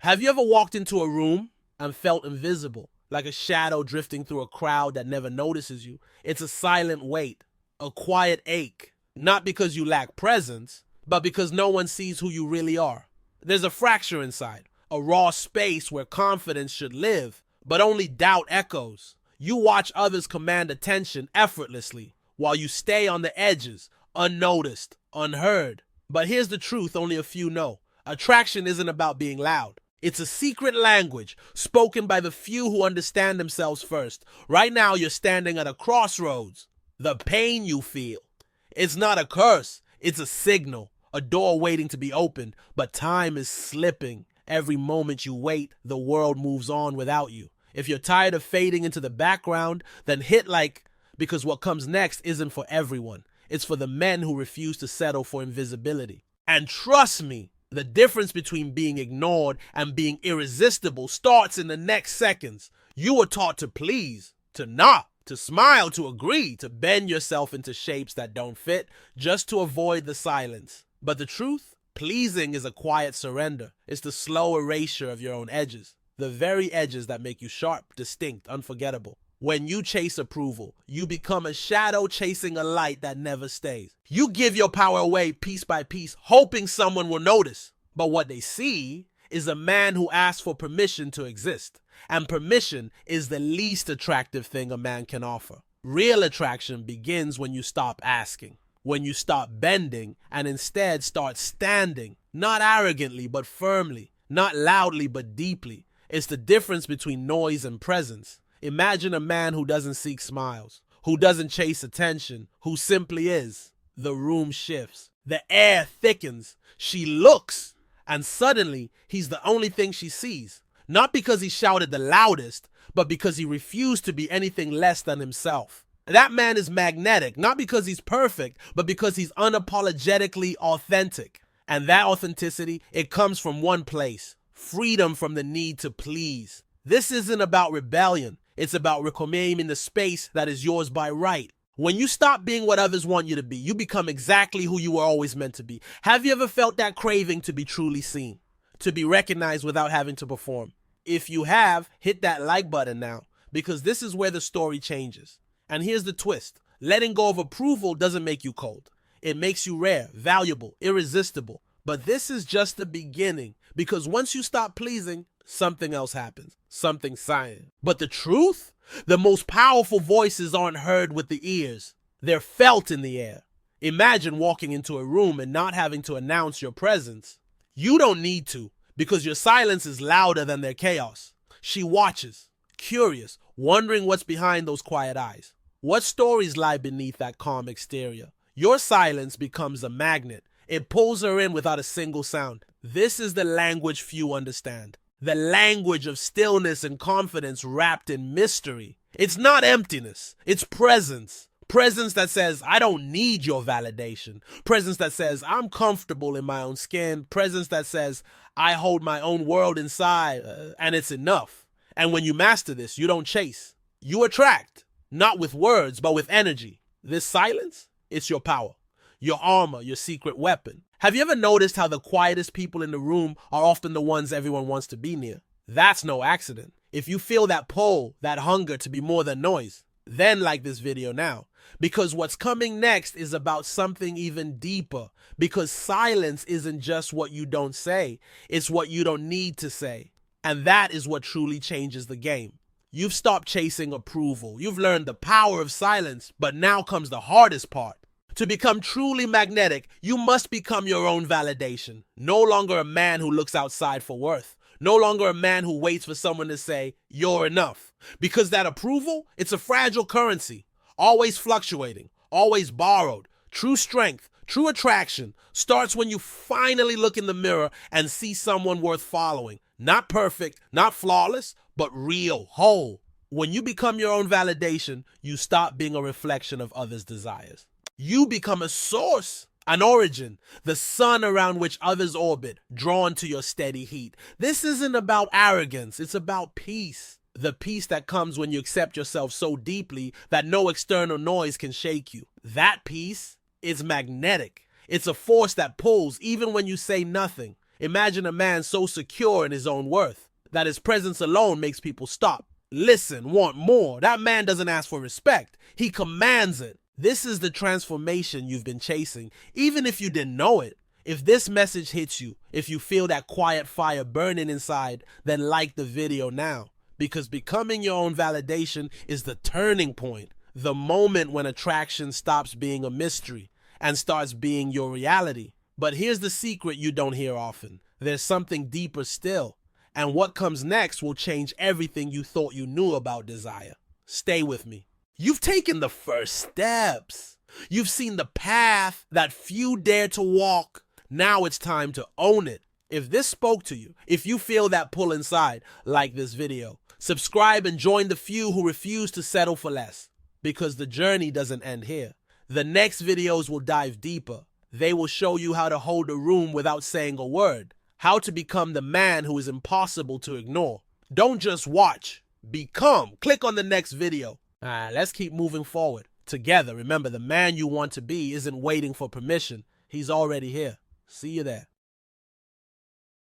Have you ever walked into a room and felt invisible, like a shadow drifting through a crowd that never notices you? It's a silent weight, a quiet ache, not because you lack presence, but because no one sees who you really are. There's a fracture inside, a raw space where confidence should live, but only doubt echoes. You watch others command attention effortlessly, while you stay on the edges, unnoticed, unheard. But here's the truth only a few know. Attraction isn't about being loud. It's a secret language spoken by the few who understand themselves first. Right now, you're standing at a crossroads. The pain you feel, it's not a curse. It's a signal, a door waiting to be opened. But time is slipping. Every moment you wait, the world moves on without you. If you're tired of fading into the background, then hit like, because what comes next isn't for everyone. It's for the men who refuse to settle for invisibility. And trust me, the difference between being ignored and being irresistible starts in the next seconds. You were taught to please, to nod, to smile, to agree, to bend yourself into shapes that don't fit, just to avoid the silence. But the truth? Pleasing is a quiet surrender. It's the slow erasure of your own edges. The very edges that make you sharp, distinct, unforgettable. When you chase approval, you become a shadow chasing a light that never stays. You give your power away piece by piece, hoping someone will notice. But what they see is a man who asks for permission to exist. And permission is the least attractive thing a man can offer. Real attraction begins when you stop asking, when you stop bending and instead start standing, not arrogantly but firmly, not loudly but deeply. It's the difference between noise and presence. Imagine a man who doesn't seek smiles, who doesn't chase attention, who simply is. The room shifts. The air thickens. She looks. And suddenly, he's the only thing she sees. Not because he shouted the loudest, but because he refused to be anything less than himself. That man is magnetic, not because he's perfect, but because he's unapologetically authentic. And that authenticity, it comes from one place. Freedom from the need to please. This isn't about rebellion. It's about reclaiming the space that is yours by right. When you stop being what others want you to be, you become exactly who you were always meant to be. Have you ever felt that craving to be truly seen? To be recognized without having to perform? If you have, hit that like button now, because this is where the story changes. And here's the twist. Letting go of approval doesn't make you cold. It makes you rare, valuable, irresistible. But this is just the beginning, because once you stop pleasing, something else happens. Something silent. But the truth? The most powerful voices aren't heard with the ears. They're felt in the air. Imagine walking into a room and not having to announce your presence. You don't need to, because your silence is louder than their chaos. She watches, curious, wondering what's behind those quiet eyes. What stories lie beneath that calm exterior? Your silence becomes a magnet. It pulls her in without a single sound. This is the language few understand. The language of stillness and confidence wrapped in mystery. It's not emptiness, it's presence. Presence that says, I don't need your validation. Presence that says, I'm comfortable in my own skin. Presence that says, I hold my own world inside, and it's enough. And when you master this, you don't chase. You attract, not with words, but with energy. This silence, it's your power, your armor, your secret weapon. Have you ever noticed how the quietest people in the room are often the ones everyone wants to be near? That's no accident. If you feel that pull, that hunger to be more than noise, then like this video now. Because what's coming next is about something even deeper. Because silence isn't just what you don't say, it's what you don't need to say. And that is what truly changes the game. You've stopped chasing approval. You've learned the power of silence, but now comes the hardest part. To become truly magnetic, you must become your own validation. No longer a man who looks outside for worth. No longer a man who waits for someone to say, you're enough. Because that approval, it's a fragile currency. Always fluctuating, always borrowed. True strength, true attraction starts when you finally look in the mirror and see someone worth following. Not perfect, not flawless, but real, whole. When you become your own validation, you stop being a reflection of others' desires. You become a source, an origin, the sun around which others orbit, drawn to your steady heat. This isn't about arrogance, it's about peace. The peace that comes when you accept yourself so deeply that no external noise can shake you. That peace is magnetic. It's a force that pulls even when you say nothing. Imagine a man so secure in his own worth that his presence alone makes people stop, listen, want more. That man doesn't ask for respect. He commands it. This is the transformation you've been chasing, even if you didn't know it. If this message hits you, if you feel that quiet fire burning inside, then like the video now. Because becoming your own validation is the turning point, the moment when attraction stops being a mystery and starts being your reality. But here's the secret you don't hear often. There's something deeper still. And what comes next will change everything you thought you knew about desire. Stay with me. You've taken the first steps. You've seen the path that few dare to walk. Now it's time to own it. If this spoke to you, if you feel that pull inside, like this video. Subscribe and join the few who refuse to settle for less. Because the journey doesn't end here. The next videos will dive deeper. They will show you how to hold a room without saying a word. How to become the man who is impossible to ignore. Don't just watch. Become. Click on the next video. Let's keep moving forward. Together, remember, the man you want to be isn't waiting for permission. He's already here. See you there.